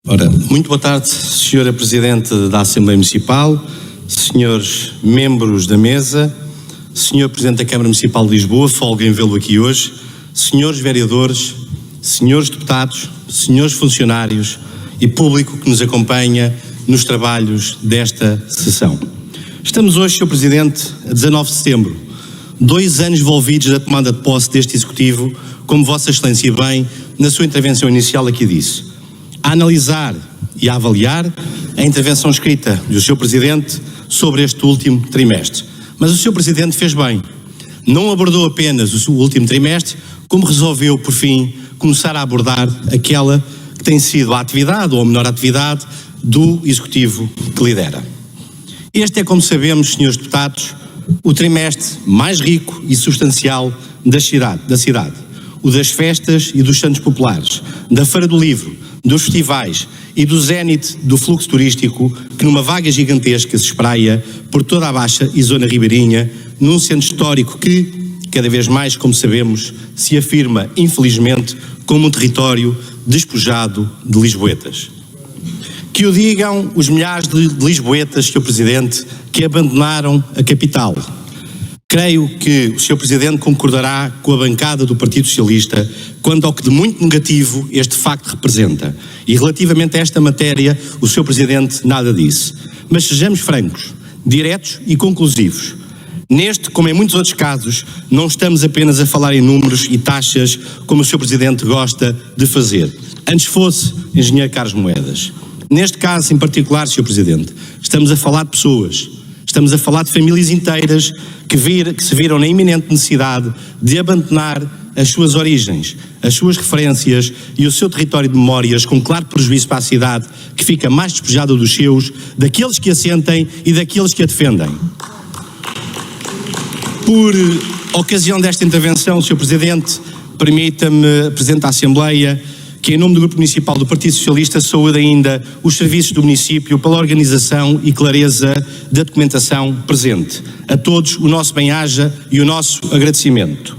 Ora, muito boa tarde, Sra. Presidente da Assembleia Municipal, senhores membros da mesa, Sr. Presidente da Câmara Municipal de Lisboa, folgo em vê-lo aqui hoje, senhores vereadores, senhores deputados, senhores funcionários e público que nos acompanha nos trabalhos desta sessão. Estamos hoje, Sr. Presidente, a 19 de setembro, 2 anos envolvidos na tomada de posse deste Executivo, como Vossa Excelência bem, na sua intervenção inicial aqui disse. A analisar e a avaliar a intervenção escrita do Sr. Presidente sobre este último trimestre. Mas o Sr. Presidente fez bem. Não abordou apenas o último trimestre, como resolveu, por fim, começar a abordar aquela que tem sido a atividade, ou a menor atividade, do Executivo que lidera. Este é, como sabemos, senhores deputados, o trimestre mais rico e substancial da cidade. O das festas e dos santos populares, da Feira do Livro, dos festivais e do zénite do fluxo turístico que numa vaga gigantesca se espraia por toda a Baixa e Zona Ribeirinha, num centro histórico que, cada vez mais, como sabemos, se afirma, infelizmente, como um território despojado de lisboetas. Que o digam os milhares de lisboetas, Sr. Presidente, que abandonaram a capital. Creio que o Sr. Presidente concordará com a bancada do Partido Socialista quanto ao que de muito negativo este facto representa. E relativamente a esta matéria, o Sr. Presidente nada disse. Mas sejamos francos, diretos e conclusivos. Neste, como em muitos outros casos, não estamos apenas a falar em números e taxas como o Sr. Presidente gosta de fazer. Antes fosse engenheiro Carlos Moedas. Neste caso em particular, Sr. Presidente, estamos a falar de pessoas. Estamos a falar de famílias inteiras que se viram na iminente necessidade de abandonar as suas origens, as suas referências e o seu território de memórias, com claro prejuízo para a cidade, que fica mais despejada dos seus, daqueles que a sentem e daqueles que a defendem. Por ocasião desta intervenção, Sr. Presidente, permita-me apresentar à Assembleia que, em nome do Grupo Municipal do Partido Socialista, saúde ainda os serviços do município pela organização e clareza da documentação presente. A todos o nosso bem-aja e o nosso agradecimento.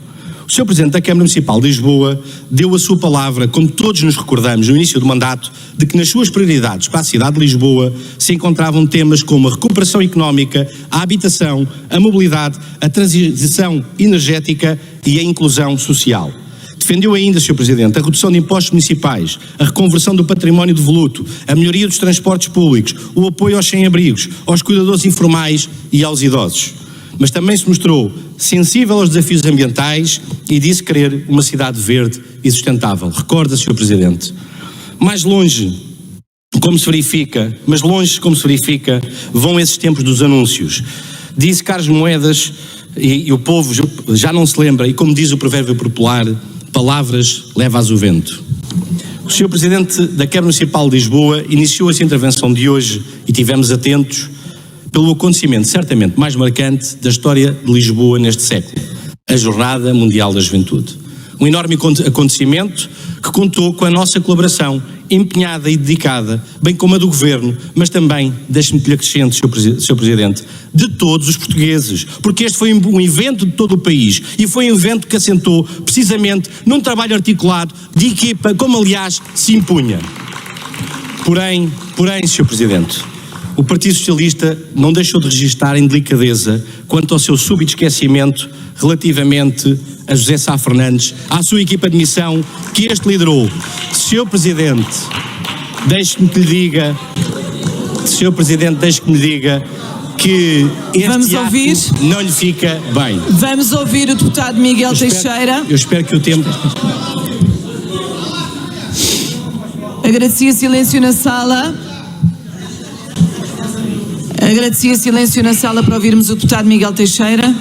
O Sr. Presidente da Câmara Municipal de Lisboa deu a sua palavra, como todos nos recordamos no início do mandato, de que nas suas prioridades para a cidade de Lisboa se encontravam temas como a recuperação económica, a habitação, a mobilidade, a transição energética e a inclusão social. Defendeu ainda, Sr. Presidente, a redução de impostos municipais, a reconversão do património devoluto, a melhoria dos transportes públicos, o apoio aos sem-abrigos, aos cuidadores informais e aos idosos. Mas também se mostrou sensível aos desafios ambientais e disse querer uma cidade verde e sustentável. Recorda, Sr. Presidente. Mais longe, como se verifica, vão esses tempos dos anúncios. Disse Carlos Moedas, e o povo já não se lembra, e como diz o provérbio popular, palavras leva-as o vento. O Sr. Presidente da Câmara Municipal de Lisboa iniciou essa intervenção de hoje e tivemos atentos pelo acontecimento certamente mais marcante da história de Lisboa neste século, a Jornada Mundial da Juventude. Um enorme acontecimento que contou com a nossa colaboração empenhada e dedicada, bem como a do Governo, mas também, deixe-me que lhe acrescente, Sr. Presidente, de todos os portugueses, porque este foi um evento de todo o país e foi um evento que assentou precisamente num trabalho articulado de equipa, como aliás se impunha. Porém, Sr. Presidente, o Partido Socialista não deixou de registar em delicadeza quanto ao seu súbito esquecimento relativamente a José Sá Fernandes, à sua equipa de missão que este liderou. Sr. Presidente, deixe-me que lhe diga que este ato não lhe fica bem. Vamos ouvir o deputado Miguel Teixeira. Eu espero que o tempo... Agradecia silêncio na sala. Agradecia silêncio na sala para ouvirmos o deputado Miguel Teixeira.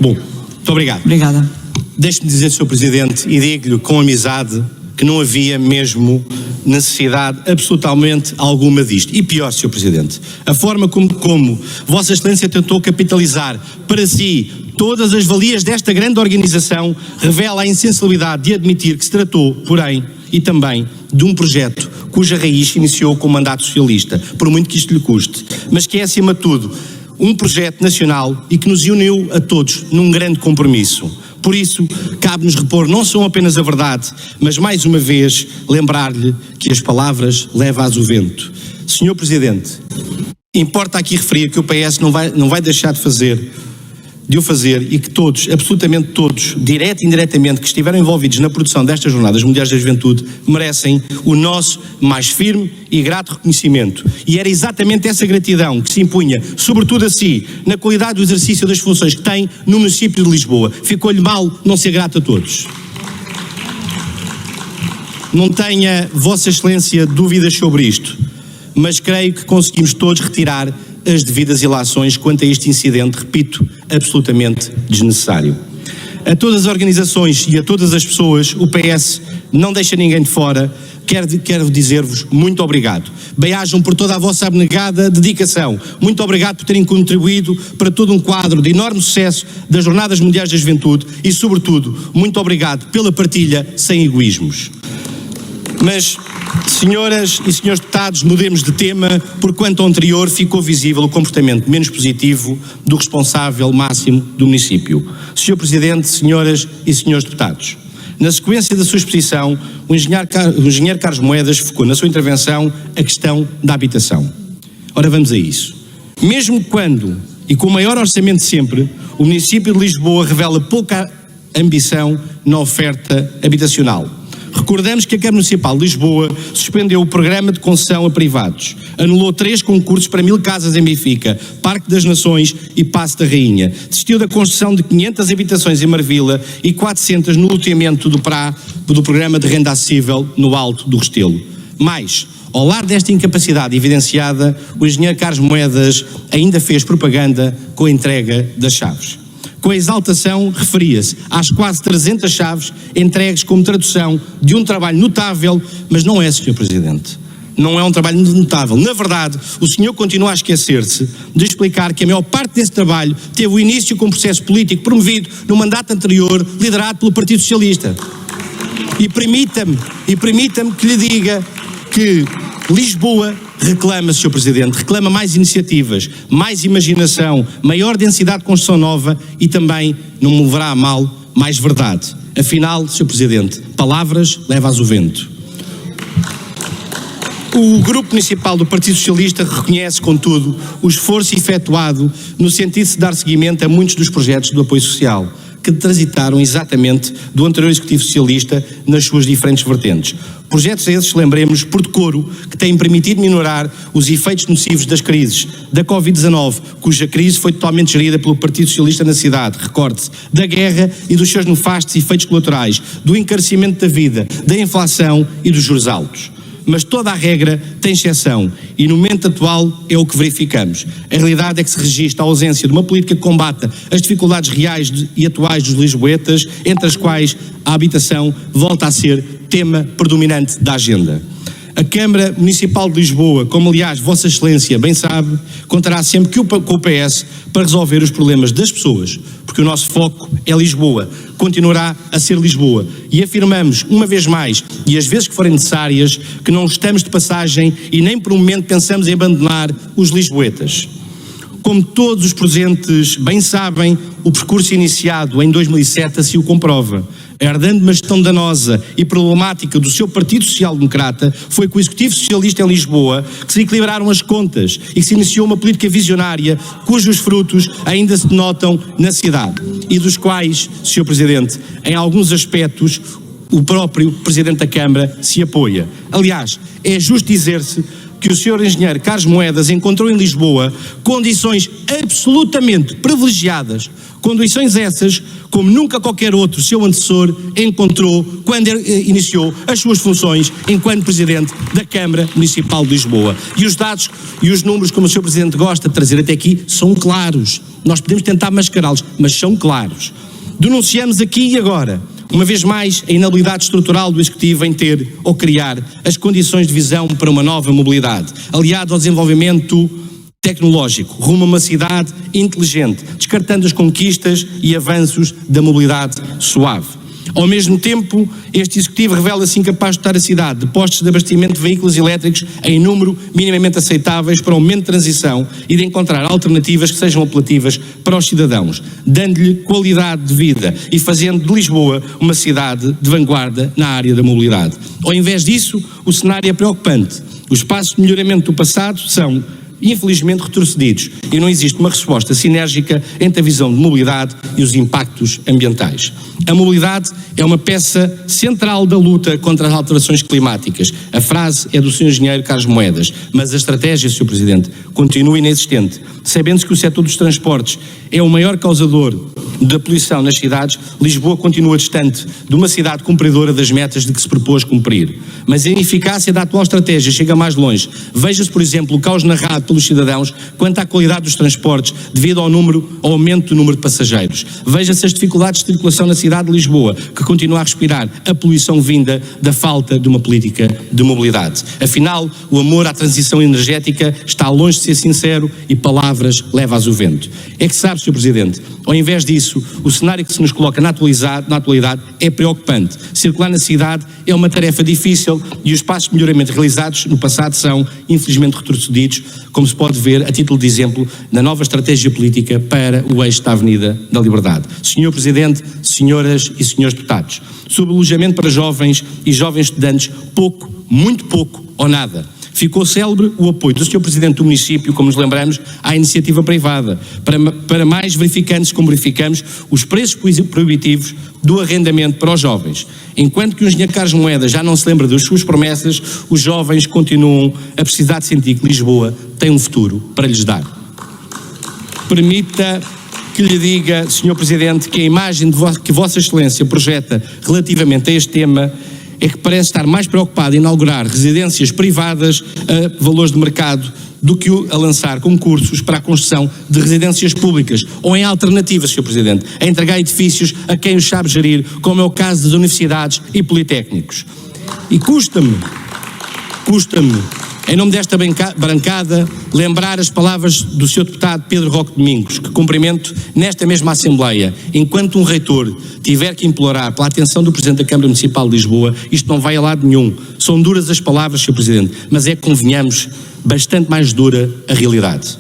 Bom, muito obrigado. Obrigada. Deixe-me dizer, Sr. Presidente, e digo-lhe com amizade, que não havia mesmo necessidade absolutamente alguma disto. E pior, Sr. Presidente, a forma como Vossa Excelência tentou capitalizar para si todas as valias desta grande organização revela a insensibilidade de admitir que se tratou, porém, e também, de um projeto cuja raiz se iniciou com o mandato socialista, por muito que isto lhe custe, mas que é, acima de tudo, um projeto nacional e que nos uniu a todos num grande compromisso. Por isso, cabe-nos repor não só apenas a verdade, mas mais uma vez lembrar-lhe que as palavras levam-as o vento. Senhor Presidente, importa aqui referir que o PS não vai deixar de o fazer e que todos, absolutamente todos, direto e indiretamente, que estiveram envolvidos na produção destas Jornadas Mundiais da Juventude, merecem o nosso mais firme e grato reconhecimento. E era exatamente essa gratidão que se impunha, sobretudo a si, na qualidade do exercício das funções que tem no município de Lisboa. Ficou-lhe mal não ser grato a todos. Não tenha Vossa Excelência dúvidas sobre isto, mas creio que conseguimos todos retirar as devidas ilações quanto a este incidente, repito, absolutamente desnecessário. A todas as organizações e a todas as pessoas, o PS não deixa ninguém de fora. Quero dizer-vos muito obrigado. Bem-ajam por toda a vossa abnegada dedicação. Muito obrigado por terem contribuído para todo um quadro de enorme sucesso das Jornadas Mundiais da Juventude e, sobretudo, muito obrigado pela partilha sem egoísmos. Mas, senhoras e senhores deputados, mudemos de tema, porque quanto ao anterior ficou visível o comportamento menos positivo do responsável máximo do município. Senhor Presidente, senhoras e senhores deputados, na sequência da sua exposição, o engenheiro Carlos Moedas focou na sua intervenção a questão da habitação. Ora, vamos a isso. Mesmo quando, e com o maior orçamento de sempre, o município de Lisboa revela pouca ambição na oferta habitacional. Recordamos que a Câmara Municipal de Lisboa suspendeu o programa de concessão a privados, anulou 3 concursos para 1000 casas em Benfica, Parque das Nações e Paço da Rainha, desistiu da construção de 500 habitações em Marvila e 400 no loteamento do programa de renda acessível no Alto do Restelo. Mais, ao lar desta incapacidade evidenciada, o engenheiro Carlos Moedas ainda fez propaganda com a entrega das chaves. Com a exaltação, referia-se às quase 300 chaves entregues como tradução de um trabalho notável, mas não é, Sr. Presidente. Não é um trabalho notável. Na verdade, o senhor continua a esquecer-se de explicar que a maior parte desse trabalho teve o início com um processo político promovido no mandato anterior, liderado pelo Partido Socialista. E permita-me que lhe diga que Lisboa reclama, Sr. Presidente, reclama mais iniciativas, mais imaginação, maior densidade de construção nova e também, não me levará a mal, mais verdade. Afinal, Sr. Presidente, palavras leva-as o vento. O Grupo Municipal do Partido Socialista reconhece, contudo, o esforço efetuado no sentido de se dar seguimento a muitos dos projetos do apoio social, que transitaram exatamente do anterior Executivo Socialista nas suas diferentes vertentes. Projetos esses, lembremos, por decoro, que têm permitido minorar os efeitos nocivos das crises, da Covid-19, cuja crise foi totalmente gerida pelo Partido Socialista na cidade, recorde-se, da guerra e dos seus nefastos efeitos colaterais, do encarecimento da vida, da inflação e dos juros altos. Mas toda a regra tem exceção e no momento atual é o que verificamos. A realidade é que se registra a ausência de uma política que combata as dificuldades reais e atuais dos lisboetas, entre as quais a habitação volta a ser tema predominante da agenda. A Câmara Municipal de Lisboa, como aliás Vossa Excelência bem sabe, contará sempre com o PS para resolver os problemas das pessoas, porque o nosso foco é Lisboa, continuará a ser Lisboa. E afirmamos uma vez mais, e as vezes que forem necessárias, que não estamos de passagem e nem por um momento pensamos em abandonar os lisboetas. Como todos os presentes bem sabem, o percurso iniciado em 2007 assim o comprova. Herdando uma gestão danosa e problemática do seu Partido Social Democrata, foi com o Executivo Socialista em Lisboa que se equilibraram as contas e que se iniciou uma política visionária cujos frutos ainda se notam na cidade e dos quais, Sr. Presidente, em alguns aspectos, o próprio Presidente da Câmara se apoia. Aliás, é justo dizer-se que o Sr. Engenheiro Carlos Moedas encontrou em Lisboa condições absolutamente privilegiadas, condições essas como nunca qualquer outro seu antecessor encontrou quando iniciou as suas funções enquanto Presidente da Câmara Municipal de Lisboa. E os dados e os números, como o Sr. Presidente gosta de trazer até aqui, são claros. Nós podemos tentar mascará-los, mas são claros. Denunciamos aqui e agora, uma vez mais, a inabilidade estrutural do Executivo em ter ou criar as condições de visão para uma nova mobilidade, aliado ao desenvolvimento tecnológico, rumo a uma cidade inteligente, descartando as conquistas e avanços da mobilidade suave. Ao mesmo tempo, este Executivo revela-se incapaz de dotar a cidade de postos de abastecimento de veículos elétricos em número minimamente aceitáveis para o momento de transição e de encontrar alternativas que sejam apelativas para os cidadãos, dando-lhe qualidade de vida e fazendo de Lisboa uma cidade de vanguarda na área da mobilidade. Ao invés disso, o cenário é preocupante. Os passos de melhoramento do passado são, infelizmente, retrocedidos e não existe uma resposta sinérgica entre a visão de mobilidade e os impactos ambientais. A mobilidade é uma peça central da luta contra as alterações climáticas. A frase é do Sr. Engenheiro Carlos Moedas, mas a estratégia, Sr. Presidente, continua inexistente. Sabendo-se que o setor dos transportes é o maior causador da poluição nas cidades, Lisboa continua distante de uma cidade cumpridora das metas de que se propôs cumprir. Mas a ineficácia da atual estratégia chega mais longe. Veja-se, por exemplo, o caos narrado pelos cidadãos quanto à qualidade dos transportes devido ao aumento do número de passageiros. Veja-se as dificuldades de circulação na cidade de Lisboa, que continua a respirar a poluição vinda da falta de uma política de mobilidade. Afinal, o amor à transição energética está longe de ser sincero e palavras leva-as o vento. É que sabe, Sr. Presidente, ao invés disso, o cenário que se nos coloca na atualidade é preocupante. Circular na cidade é uma tarefa difícil e os passos de melhoramento realizados no passado são, infelizmente, retrocedidos, como se pode ver a título de exemplo na nova estratégia política para o eixo da Avenida da Liberdade. Sr. Presidente, senhoras e senhores deputados, sobre alojamento para jovens e jovens estudantes, pouco, muito pouco ou nada. Ficou célebre o apoio do Sr. Presidente do município, como nos lembramos, à iniciativa privada, para mais verificantes, como verificamos, os preços proibitivos do arrendamento para os jovens. Enquanto que o Engenheiro Carlos Moedas já não se lembra das suas promessas, os jovens continuam a precisar de sentir que Lisboa tem um futuro para lhes dar. Permita que lhe diga, Sr. Presidente, que a imagem que Vossa Excelência projeta relativamente a este tema é que parece estar mais preocupado em inaugurar residências privadas a valores de mercado do que a lançar concursos para a construção de residências públicas ou em alternativas, Sr. Presidente, a entregar edifícios a quem os sabe gerir, como é o caso das universidades e politécnicos. E custa-me, em nome desta bancada, lembrar as palavras do Sr. Deputado Pedro Roque Domingos, que cumprimento nesta mesma Assembleia. Enquanto um reitor tiver que implorar pela atenção do Presidente da Câmara Municipal de Lisboa, isto não vai a lado nenhum. São duras as palavras, Sr. Presidente, mas é, convenhamos, bastante mais dura a realidade.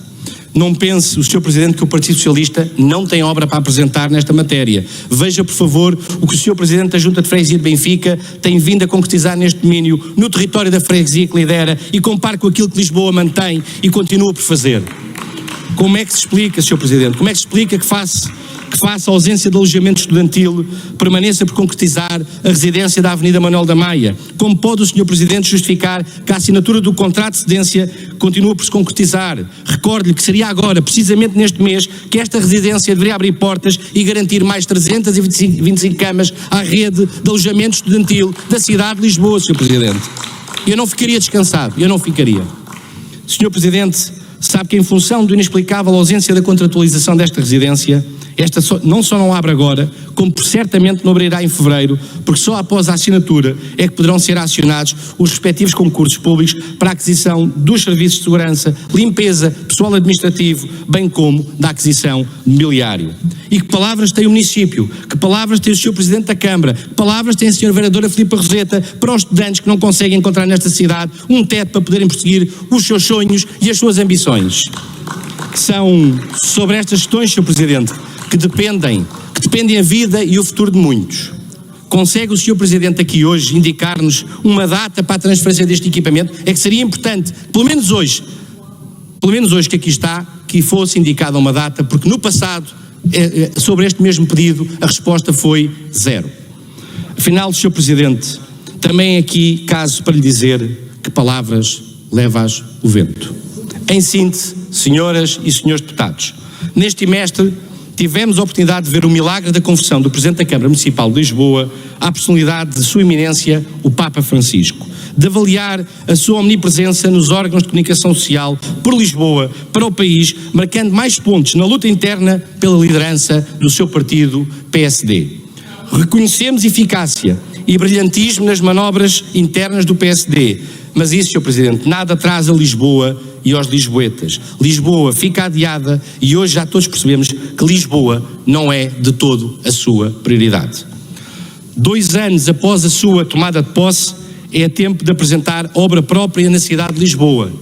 Não pense o Sr. Presidente que o Partido Socialista não tem obra para apresentar nesta matéria. Veja, por favor, o que o Sr. Presidente da Junta de Freguesia de Benfica tem vindo a concretizar neste domínio, no território da freguesia que lidera, e compare com aquilo que Lisboa mantém e continua por fazer. Como é que se explica, Sr. Presidente, como é que se explica que face a ausência de alojamento estudantil permaneça por concretizar a residência da Avenida Manuel da Maia? Como pode o Sr. Presidente justificar que a assinatura do contrato de cedência continua por se concretizar? Recorde-lhe que seria agora, precisamente neste mês, que esta residência deveria abrir portas e garantir mais 325 camas à rede de alojamento estudantil da cidade de Lisboa, Sr. Presidente. Eu não ficaria descansado, Sr. Presidente, sabe que em função da inexplicável ausência da contratualização desta residência, esta não só não abre agora, como certamente não abrirá em fevereiro, porque só após a assinatura é que poderão ser acionados os respectivos concursos públicos para a aquisição dos serviços de segurança, limpeza, pessoal administrativo, bem como da aquisição de mobiliário. E que palavras tem o município, que palavras tem o Sr. Presidente da Câmara, que palavras tem a Sra. Vereadora Filipa Roseta para os estudantes que não conseguem encontrar nesta cidade um teto para poderem prosseguir os seus sonhos e as suas ambições. São sobre estas questões, Sr. Presidente, que dependem a vida e o futuro de muitos. Consegue o Sr. Presidente aqui hoje indicar-nos uma data para a transferência deste equipamento? É que seria importante, pelo menos hoje que aqui está, que fosse indicada uma data, porque no passado, sobre este mesmo pedido, a resposta foi 0. Afinal, Sr. Presidente, também aqui caso para lhe dizer que palavras leva-as o vento. Em síntese, senhoras e senhores deputados, neste trimestre tivemos a oportunidade de ver o milagre da conversão do Presidente da Câmara Municipal de Lisboa à personalidade de Sua Eminência, o Papa Francisco, de avaliar a sua omnipresença nos órgãos de comunicação social por Lisboa, para o país, marcando mais pontos na luta interna pela liderança do seu partido PSD. Reconhecemos eficácia e brilhantismo nas manobras internas do PSD, mas isso, Sr. Presidente, nada traz a Lisboa e aos lisboetas. Lisboa fica adiada e hoje já todos percebemos que Lisboa não é de todo a sua prioridade. 2 anos após a sua tomada de posse, é tempo de apresentar obra própria na cidade de Lisboa.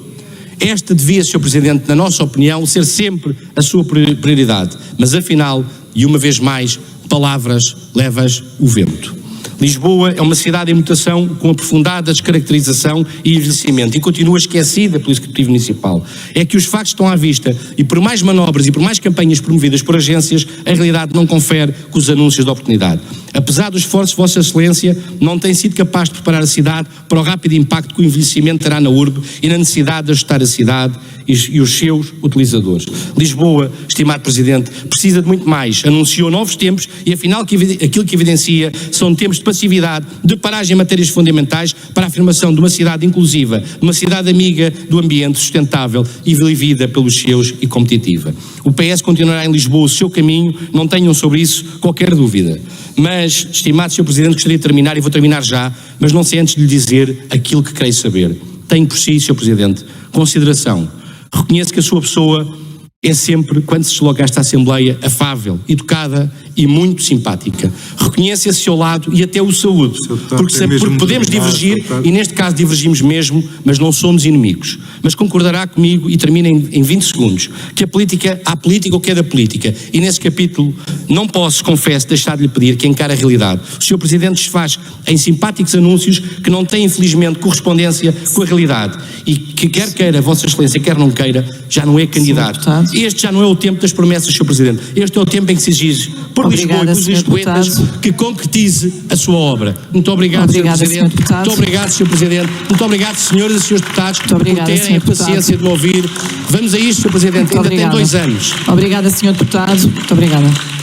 Esta devia, Sr. Presidente, na nossa opinião, ser sempre a sua prioridade. Mas afinal, e uma vez mais, palavras levas o vento. Lisboa é uma cidade em mutação com aprofundada descaracterização e envelhecimento e continua esquecida pelo Executivo Municipal. É que os factos estão à vista e por mais manobras e por mais campanhas promovidas por agências, a realidade não confere com os anúncios de oportunidade. Apesar dos esforços de Vossa Excelência, não tem sido capaz de preparar a cidade para o rápido impacto que o envelhecimento terá na urbe e na necessidade de ajustar a cidade e os seus utilizadores. Lisboa, estimado Presidente, precisa de muito mais. Anunciou novos tempos e afinal aquilo que evidencia são tempos de passividade, de paragem em matérias fundamentais para a afirmação de uma cidade inclusiva, de uma cidade amiga do ambiente, sustentável e vivida pelos seus e competitiva. O PS continuará em Lisboa o seu caminho, não tenham sobre isso qualquer dúvida. Mas, estimado Sr. Presidente, gostaria de terminar, e vou terminar já, mas não sei antes de lhe dizer aquilo que creio saber. Tenho por si, Sr. Presidente, consideração. Reconheço que a sua pessoa é sempre, quando se desloca a esta Assembleia, afável, educada e muito simpática. Reconheço esse seu lado e até o saúde, porque podemos divergir, e neste caso divergimos mesmo, mas não somos inimigos. Mas concordará comigo, e termino em 20 segundos, que há política o que é da política, e nesse capítulo não posso, confesso, deixar de lhe pedir que encare a realidade. O Sr. Presidente desfaz em simpáticos anúncios que não têm, infelizmente, correspondência com a realidade, e que quer queira Vossa Excelência, quer não queira, já não é candidato. Este já não é o tempo das promessas, Sr. Presidente. Este é o tempo em que se exige por Lisboa e pelos lisboetas que concretize a sua obra. Muito obrigado, Sr. Presidente. Muito obrigado, Sr. Presidente. Muito obrigado, senhoras e senhores deputados, por terem a paciência de me ouvir. Vamos a isto, Sr. Presidente. Ainda tem 2 anos. Obrigada, Sr. Deputado. Muito obrigada.